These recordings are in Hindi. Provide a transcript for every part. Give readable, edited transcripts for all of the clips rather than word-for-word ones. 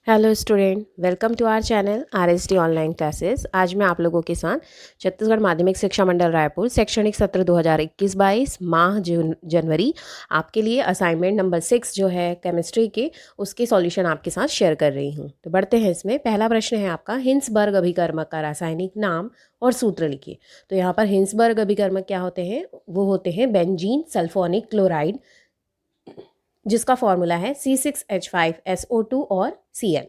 Hello student, welcome to our channel RSD online classes. आज मैं आप लोगों के साथ छत्तीसगढ़ माध्यमिक शिक्षा मंडल रायपुर शैक्षणिक सत्र 2021-22 माह जनवरी आपके लिए असाइनमेंट नंबर 6 जो है केमिस्ट्री के, उसके सॉल्यूशन आपके साथ शेयर कर रही हूँ। तो बढ़ते हैं इसमें। पहला प्रश्न है आपका, हिंसबर्ग अभिकर्मक का रासायनिक नाम और सूत्र लिखिए। तो यहाँ पर हिंसबर्ग अभिकर्मक क्या होते हैं? वो होते हैं बेंजीन सल्फोनिक क्लोराइड, जिसका फॉर्मूला है C6H5SO2 और Cl।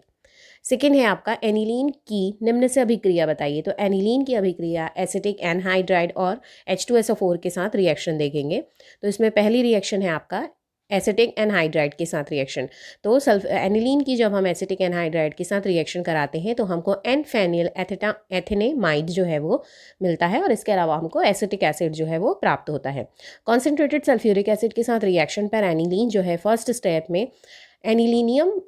सेकेंड है आपका, एनिलीन की निम्न से अभिक्रिया बताइए। तो एनिलीन की अभिक्रिया एसिटिक एनहाइड्राइड और H2SO4 के साथ रिएक्शन देखेंगे। तो इसमें पहली रिएक्शन है आपका एसिटिक एनहाइड्राइड के साथ रिएक्शन। तो एनिलीन की जब हम एसिटिक एनहाइड्राइड के साथ रिएक्शन कराते हैं तो हमको एन फेनिल एथेनेमाइड जो है वो मिलता है, और इसके अलावा हमको एसिटिक एसिड जो है वो प्राप्त होता है। कॉन्सेंट्रेटेड सल्फ्यूरिक एसिड के साथ रिएक्शन पर एनिलीन जो है फर्स्ट स्टेप में एनिलीनियम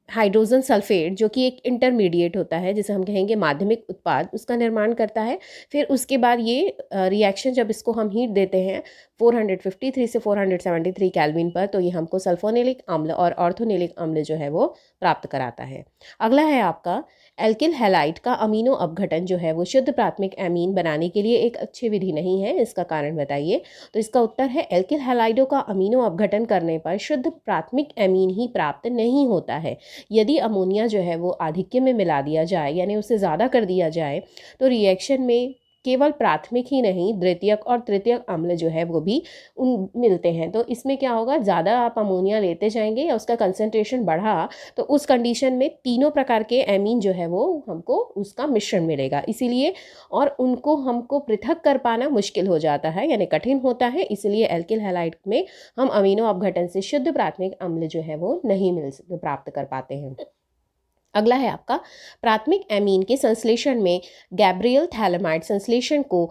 हाइड्रोजन सल्फेट, जो कि एक इंटरमीडिएट होता है, जिसे हम कहेंगे माध्यमिक उत्पाद, उसका निर्माण करता है। फिर उसके बाद ये रिएक्शन जब इसको हम हीट देते हैं 453 से 473 केल्विन पर, तो ये हमको सल्फोनिलिक अम्ल और ऑर्थोनिलिक अम्ल जो है वो प्राप्त कराता है। अगला है आपका, एल्किल हैलाइड का अमीनो अपघटन जो है वो शुद्ध प्राथमिक एमीन बनाने के लिए एक अच्छी विधि नहीं है, इसका कारण बताइए। तो इसका उत्तर है, एल्किल हैलाइडों का अमीनो अपघटन करने पर शुद्ध प्राथमिक एमीन ही प्राप्त नहीं होता है। यदि अमोनिया जो है वो आधिक्य में मिला दिया जाए, यानी उसे ज़्यादा कर दिया जाए, तो रिएक्शन में केवल प्राथमिक ही नहीं, द्वितीयक और तृतीयक अम्ल जो है वो भी उन मिलते हैं। तो इसमें क्या होगा, ज़्यादा आप अमोनिया लेते जाएंगे या उसका कंसंट्रेशन बढ़ा, तो उस कंडीशन में तीनों प्रकार के एमीन जो है वो हमको उसका मिश्रण मिलेगा। इसीलिए और उनको हमको पृथक कर पाना मुश्किल हो जाता है, यानी कठिन होता है। इसलिए एल्किल हैलाइड में हम अमीनो अपघटन से शुद्ध प्राथमिक अम्ल जो है वो नहीं प्राप्त कर पाते हैं। अगला है आपका, प्राथमिक एमीन के संश्लेषण में गैब्रियल थैलेमाइड संश्लेषण को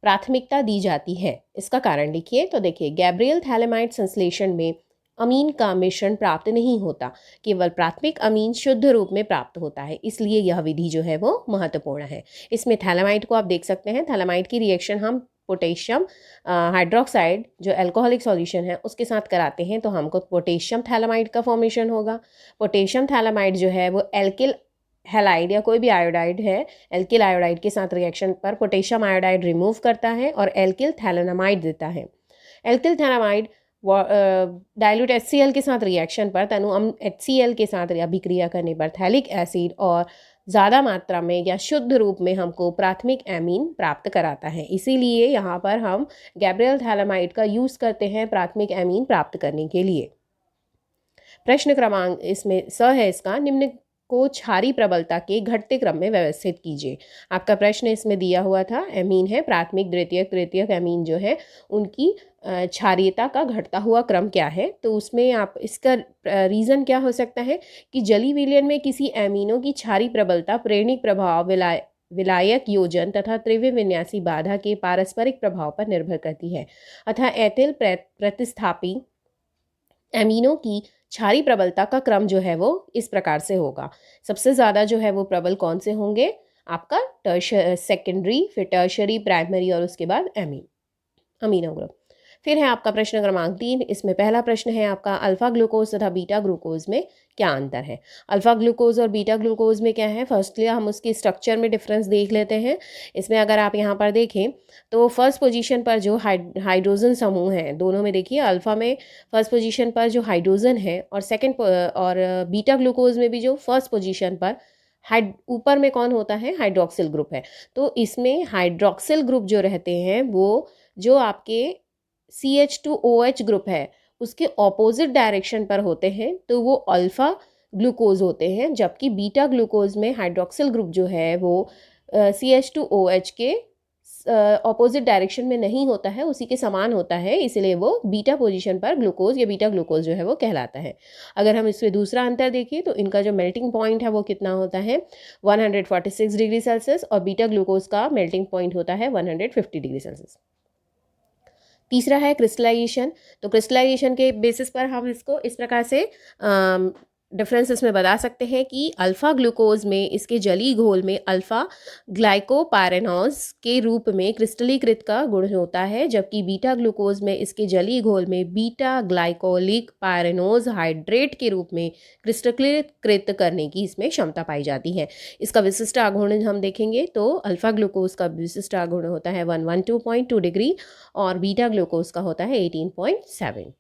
प्राथमिकता दी जाती है, इसका कारण लिखिए। तो देखिए, गैब्रियल थैलेमाइड संश्लेषण में अमीन का मिश्रण प्राप्त नहीं होता, केवल प्राथमिक अमीन शुद्ध रूप में प्राप्त होता है, इसलिए यह विधि जो है वो महत्वपूर्ण है। इसमें थैलेमाइड को आप देख सकते हैं, थैलेमाइड की रिएक्शन हम पोटेशियम हाइड्रोक्साइड जो अल्कोहलिक सॉल्यूशन है उसके साथ कराते हैं, तो हमको पोटेशियम थैलेमाइड का फॉर्मेशन होगा। पोटेशियम थैलेमाइड जो है वो एल्किल हैलाइड या कोई भी आयोडाइड है, एल्किल आयोडाइड के साथ रिएक्शन पर पोटेशियम आयोडाइड रिमूव करता है और एल्किल थैलेनामाइड देता है। एल्किल थैलेमाइड डाइल्यूट HCl के साथ रिएक्शन पर तनु HCl के साथ अभिक्रिया करने पर थैलिक एसिड और ज़्यादा मात्रा में या शुद्ध रूप में हमको प्राथमिक एमीन प्राप्त कराता है। इसीलिए यहाँ पर हम गैब्रियल थैलेमाइड का यूज़ करते हैं प्राथमिक एमीन प्राप्त करने के लिए। प्रश्न क्रमांक इसमें है इसका, निम्न को क्षारीय प्रबलता के घटते क्रम में व्यवस्थित कीजिए। आपका प्रश्न इसमें दिया हुआ था, एमीन है प्राथमिक द्वितीयक तृतीयक एमीन जो है उनकी क्षारीयता का घटता हुआ क्रम क्या है। तो उसमें आप इसका रीज़न क्या हो सकता है कि जलीय विलयन में किसी एमीनों की क्षारीय प्रबलता प्रेरणिक प्रभाव, विलायक योजन तथा त्रिव्य विन्यासी बाधा के पारस्परिक प्रभाव पर निर्भर करती है। अतः एथिल प्रतिस्थापी एमीनों की क्षारीय प्रबलता का क्रम जो है वो इस प्रकार से होगा। सबसे ज़्यादा जो है वो प्रबल कौन से होंगे? आपका सेकेंडरी, फिर टर्शरी, प्राइमरी और उसके बाद अमीनो ग्रुप। फिर है आपका प्रश्न क्रमांक 3। इसमें पहला प्रश्न है आपका, अल्फा ग्लूकोज तथा बीटा ग्लूकोज में क्या अंतर है। अल्फा ग्लूकोज और बीटा ग्लूकोज में क्या है, फर्स्टली हम उसकी स्ट्रक्चर में डिफरेंस देख लेते हैं। इसमें अगर आप यहाँ पर देखें तो फर्स्ट पोजीशन पर जो हाइड्रोजन समूह है, दोनों में देखिए, अल्फा में फर्स्ट पोजीशन पर जो हाइड्रोजन है और बीटा ग्लूकोज में भी जो फर्स्ट पोजीशन पर ऊपर में कौन होता है, हाइड्रोक्सिल ग्रुप है। तो इसमें हाइड्रोक्सिल ग्रुप जो रहते हैं वो जो आपके CH2OH ग्रुप है उसके ऑपोजिट डायरेक्शन पर होते हैं, तो वो अल्फा ग्लूकोज होते हैं। जबकि बीटा ग्लूकोज में हाइड्रोक्सिल ग्रुप जो है वो CH2OH के ऑपोजिट डायरेक्शन में नहीं होता है, उसी के समान होता है, इसलिए वो बीटा पोजीशन पर ग्लूकोज या बीटा ग्लूकोज जो है वो कहलाता है। अगर हम इसमें दूसरा अंतर देखें तो इनका जो मेल्टिंग पॉइंट है वो कितना होता है, 146 डिग्री सेल्सियस, और बीटा ग्लूकोज का मेल्टिंग पॉइंट होता है 150 डिग्री सेल्सियस। तीसरा है क्रिस्टलाइजेशन। तो क्रिस्टलाइजेशन के बेसिस पर हम इसको इस प्रकार से डिफरेंस इसमें बता सकते हैं कि अल्फ़ा ग्लूकोज में इसके जलीय घोल में अल्फ़ा ग्लाइकोपायरेनॉज के रूप में क्रिस्टलीकृत का गुण होता है, जबकि बीटा ग्लूकोज में इसके जलीय घोल में बीटा ग्लाइकोलिक पायरेनोज हाइड्रेट के रूप में क्रिस्टलीकृत करने की इसमें क्षमता पाई जाती है। इसका विशिष्ट आघूर्ण हम देखेंगे तो अल्फ़ा ग्लूकोज का विशिष्ट आघूर्ण होता है 112.2 डिग्री और बीटा ग्लूकोज का होता है 18.7।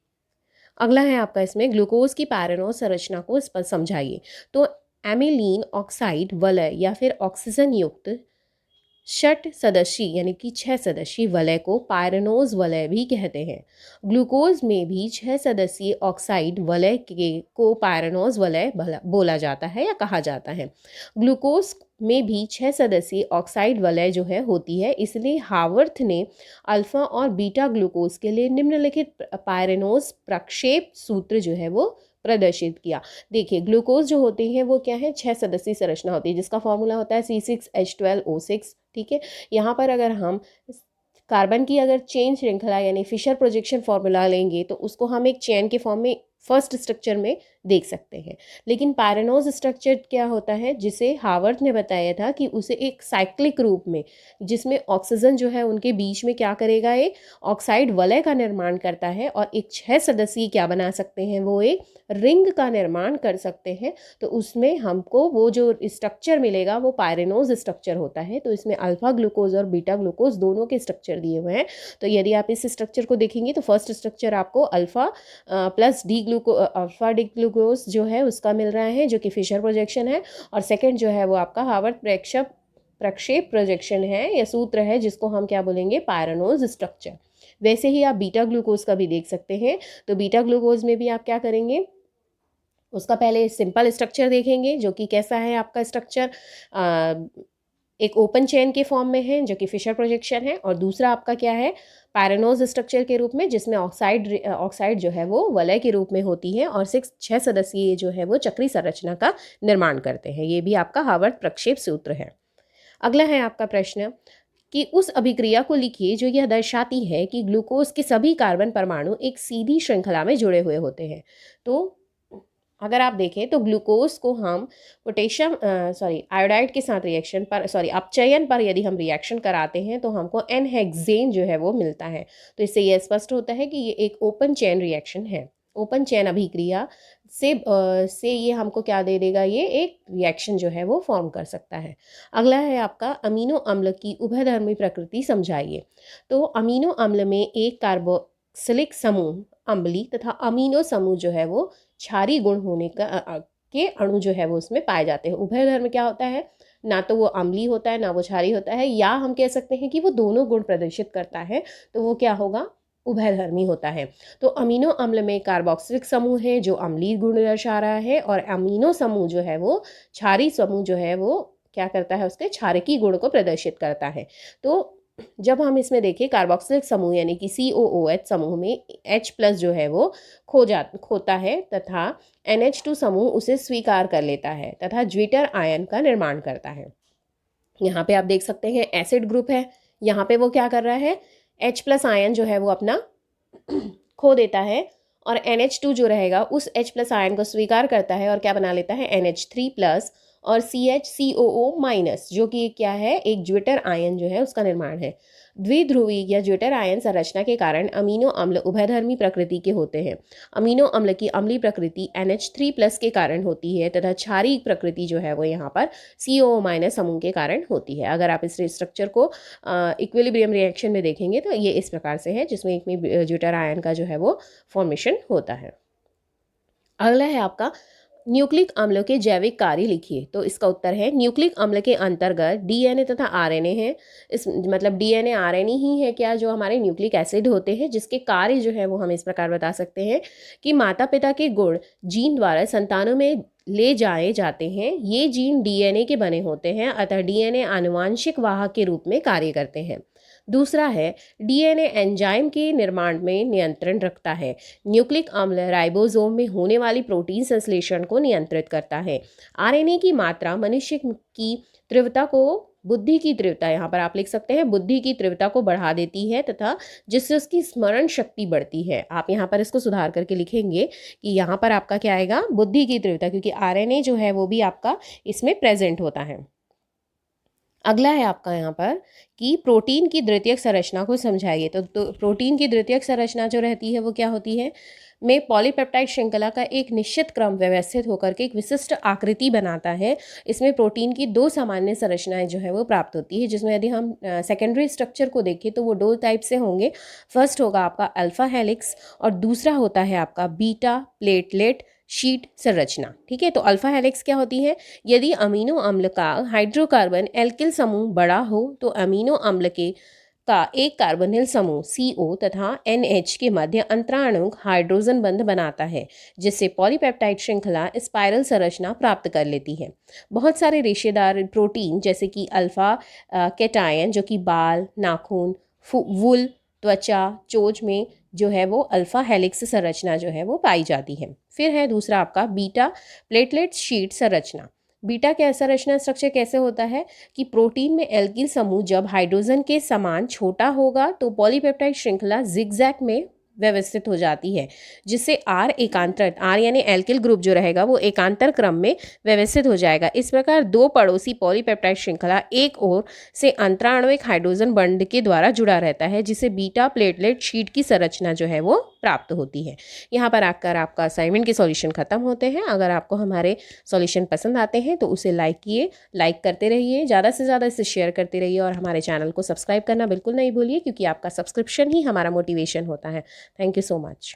अगला है आपका इसमें ग्लूकोज की पायरेनोज संरचना को इस पर समझाइए। तो एमिलीन ऑक्साइड वलय या फिर ऑक्सीजन युक्त षट सदस्यी यानी कि 6 सदस्यीय वलय को पायरेनोज वलय भी कहते हैं। ग्लूकोज में भी 6 सदस्यीय ऑक्साइड वलय को पायरेनोज वलय बोला जाता है या कहा जाता है। ग्लूकोज में भी 6 सदस्यीय ऑक्साइड वलय जो है होती है, इसलिए हावर्थ ने अल्फा और बीटा ग्लूकोज के लिए निम्नलिखित पायरेनोज प्रक्षेप सूत्र जो है वो प्रदर्शित किया। देखिए ग्लूकोज जो होते हैं वो क्या है, 6 सदस्यीय संरचना होती है जिसका फॉर्मूला होता है C6H12O6। ठीक है, यहाँ पर अगर हम कार्बन की अगर चेन श्रृंखला यानी फिशर प्रोजेक्शन फॉर्मूला लेंगे तो उसको हम एक चेन के फॉर्म में फर्स्ट स्ट्रक्चर में देख सकते हैं। लेकिन पायरेनोज स्ट्रक्चर क्या होता है, जिसे हावर्थ ने बताया था कि उसे एक साइक्लिक रूप में, जिसमें ऑक्सीजन जो है उनके बीच में क्या करेगा, एक ऑक्साइड वलय का निर्माण करता है और एक 6 सदस्यीय क्या बना सकते हैं, वो एक रिंग का निर्माण कर सकते हैं। तो उसमें हमको वो जो स्ट्रक्चर मिलेगा वो पायरेनोज स्ट्रक्चर होता है। तो इसमें अल्फा ग्लूकोज और बीटा ग्लूकोज दोनों के स्ट्रक्चर दिए हुए हैं। तो यदि आप इस स्ट्रक्चर को देखेंगे तो फर्स्ट स्ट्रक्चर आपको alpha plus alpha D glucose जो है उसका मिल रहा है, जो कि फिशर प्रोजेक्शन है, और सेकंड जो है वो आपका हावर्थ प्रक्षेप प्रोजेक्शन है या सूत्र है, जिसको हम क्या बोलेंगे, पायरेनोज स्ट्रक्चर। वैसे ही आप बीटा ग्लूकोज का भी देख सकते हैं। तो बीटा ग्लूकोज में भी आप क्या करेंगे, उसका पहले सिंपल स्ट्रक्चर देखेंगे जो कि कैसा है आपका स्ट्रक्चर, एक ओपन चेन के फॉर्म में है जो कि फिशर प्रोजेक्शन है, और दूसरा आपका क्या है, पायरेनोज स्ट्रक्चर के रूप में, जिसमें ऑक्साइड जो है वो वलय के रूप में होती है और 6 सदस्यीय जो है वो चक्री संरचना का निर्माण करते हैं। ये भी आपका हावर्थ प्रक्षेप सूत्र है। अगला है आपका प्रश्न कि उस अभिक्रिया को लिखिए जो यह दर्शाती है कि ग्लूकोज के सभी कार्बन परमाणु एक सीधी श्रृंखला में जुड़े हुए होते हैं। तो अगर आप देखें तो ग्लूकोज को हम आयोडाइड के साथ अपचयन पर यदि हम रिएक्शन कराते हैं तो हमको एन-हेक्सेन जो है वो मिलता है। तो इससे यह स्पष्ट होता है कि ये एक ओपन चेन रिएक्शन है। ओपन चेन अभिक्रिया से ये हमको क्या दे देगा, ये एक रिएक्शन जो है वो फॉर्म कर सकता है। अगला है आपका अमीनो अम्ल की उभयधर्मी प्रकृति समझाइए। तो अमीनो अम्ल में एक कार्बोक्सिलिक समूह अम्लीय तथा अमीनो समूह जो है वो क्षारीय गुण होने के अणु जो है वो उसमें पाए जाते हैं। उभयधर्म क्या होता है, ना तो वो अम्लीय होता है ना वो क्षारीय होता है, या हम कह सकते हैं कि वो दोनों गुण प्रदर्शित करता है, तो वो क्या होगा, उभयधर्मी होता है। तो अमीनो अम्ल में कार्बोक्सिलिक समूह है जो अम्लीय गुण दर्शा रहा है, और अमीनो समूह जो है वो क्षारीय समूह जो है वो क्या करता है, उसके क्षारकीय गुण को प्रदर्शित करता है। तो जब हम इसमें देखें कार्बोक्सिलिक समूह यानी कि COOH समूह में H+ जो है वो खोता है तथा NH2 समूह उसे स्वीकार कर लेता है तथा ज्विटर आयन का निर्माण करता है। यहाँ पे आप देख सकते हैं एसिड ग्रुप है, यहाँ पे वो क्या कर रहा है, H+ आयन जो है वो अपना खो देता है और NH2 जो रहेगा उस H+ आयन को स्वीकार करता है और क्या बना लेता है, NH3+ और CHCOO- जो कि क्या है, एक ज्विटर आयन जो है उसका निर्माण है। द्विध्रुवी या ज्विटर आयन संरचना के कारण अमीनो अम्ल उभयधर्मी प्रकृति के होते हैं। अमीनो अम्ल की अम्लीय प्रकृति NH3+ के कारण होती है तथा क्षारीय प्रकृति जो है वो यहाँ पर COO- समूह के कारण होती है। अगर आप इस स्ट्रक्चर को इक्विलिब्रियम रिएक्शन में देखेंगे तो ये इस प्रकार से है, जिसमें एक में ज्विटर आयन का जो है वो फॉर्मेशन होता है। अगला है आपका न्यूक्लिक अम्लों के जैविक कार्य लिखिए। तो इसका उत्तर है न्यूक्लिक अम्ल के अंतर्गत DNA तथा RNA है। इस मतलब DNA RNA ही है क्या जो हमारे न्यूक्लिक एसिड होते हैं, जिसके कार्य जो है वो हम इस प्रकार बता सकते हैं कि माता पिता के गुण जीन द्वारा संतानों में ले जाए जाते हैं। ये जीन DNA के बने होते हैं, अतः DNA आनुवांशिक वाहक के रूप में कार्य करते हैं। दूसरा है DNA एंजाइम के निर्माण में नियंत्रण रखता है। न्यूक्लिक अम्ल राइबोसोम में होने वाली प्रोटीन संश्लेषण को नियंत्रित करता है। RNA की मात्रा मनुष्य की तीव्रता को बुद्धि की तीव्रता, यहाँ पर आप लिख सकते हैं बुद्धि की तीव्रता को बढ़ा देती है तथा जिससे उसकी स्मरण शक्ति बढ़ती है। आप यहाँ पर इसको सुधार करके लिखेंगे कि यहाँ पर आपका क्या आएगा, बुद्धि की तीव्रता, क्योंकि आरएनए जो है वो भी आपका इसमें प्रेजेंट होता है। अगला है आपका यहाँ पर कि प्रोटीन की द्वितीयक संरचना को समझाइए। तो प्रोटीन की द्वितीयक संरचना जो रहती है वो क्या होती है, में पॉलीपेप्टाइड श्रृंखला का एक निश्चित क्रम व्यवस्थित होकर के एक विशिष्ट आकृति बनाता है। इसमें प्रोटीन की दो सामान्य संरचनाएं जो है वो प्राप्त होती है, जिसमें यदि हम सेकेंडरी स्ट्रक्चर को देखें तो वो दो टाइप से होंगे। फर्स्ट होगा आपका अल्फा हेलिक्स और दूसरा होता है आपका बीटा प्लेटलेट शीट संरचना। ठीक है, तो अल्फा हेलिक्स क्या होती है, यदि अमीनो अम्ल का हाइड्रोकार्बन एल्किल समूह बड़ा हो तो अमीनो अम्ल का एक कार्बोनिल समूह CO तथा NH के मध्य अंतराणुक हाइड्रोजन बंध बनाता है, जिससे पॉलीपेप्टाइड श्रृंखला स्पाइरल संरचना प्राप्त कर लेती है। बहुत सारे रेशेदार प्रोटीन जैसे कि अल्फा कैटायन जो कि बाल, नाखून, वूल, त्वचा, चोंच में जो है वो अल्फा हेलिक्स संरचना जो है वो पाई जाती है। फिर है दूसरा आपका बीटा प्लेटलेट शीट संरचना। बीटा के संरचना स्ट्रक्चर कैसे होता है कि प्रोटीन में एल्किल समूह जब हाइड्रोजन के समान छोटा होगा तो पॉलीपेप्टाइड श्रृंखला जिगजैग में व्यवस्थित हो जाती है, जिससे R यानी एल्किल ग्रुप जो रहेगा वो एकांतर क्रम में व्यवस्थित हो जाएगा। इस प्रकार दो पड़ोसी पॉलीपेप्टाइड श्रृंखला एक ओर से अंतराणुविक हाइड्रोजन बंध के द्वारा जुड़ा रहता है, जिसे बीटा प्लेटलेट शीट की संरचना जो है वो प्राप्त होती है। यहाँ पर आकर आपका असाइनमेंट के सॉल्यूशन खत्म होते हैं। अगर आपको हमारे सॉल्यूशन पसंद आते हैं तो उसे लाइक करते रहिए, ज़्यादा से ज़्यादा इसे शेयर करते रहिए और हमारे चैनल को सब्सक्राइब करना बिल्कुल नहीं भूलिए, क्योंकि आपका सब्सक्रिप्शन ही हमारा मोटिवेशन होता है। Thank you so much.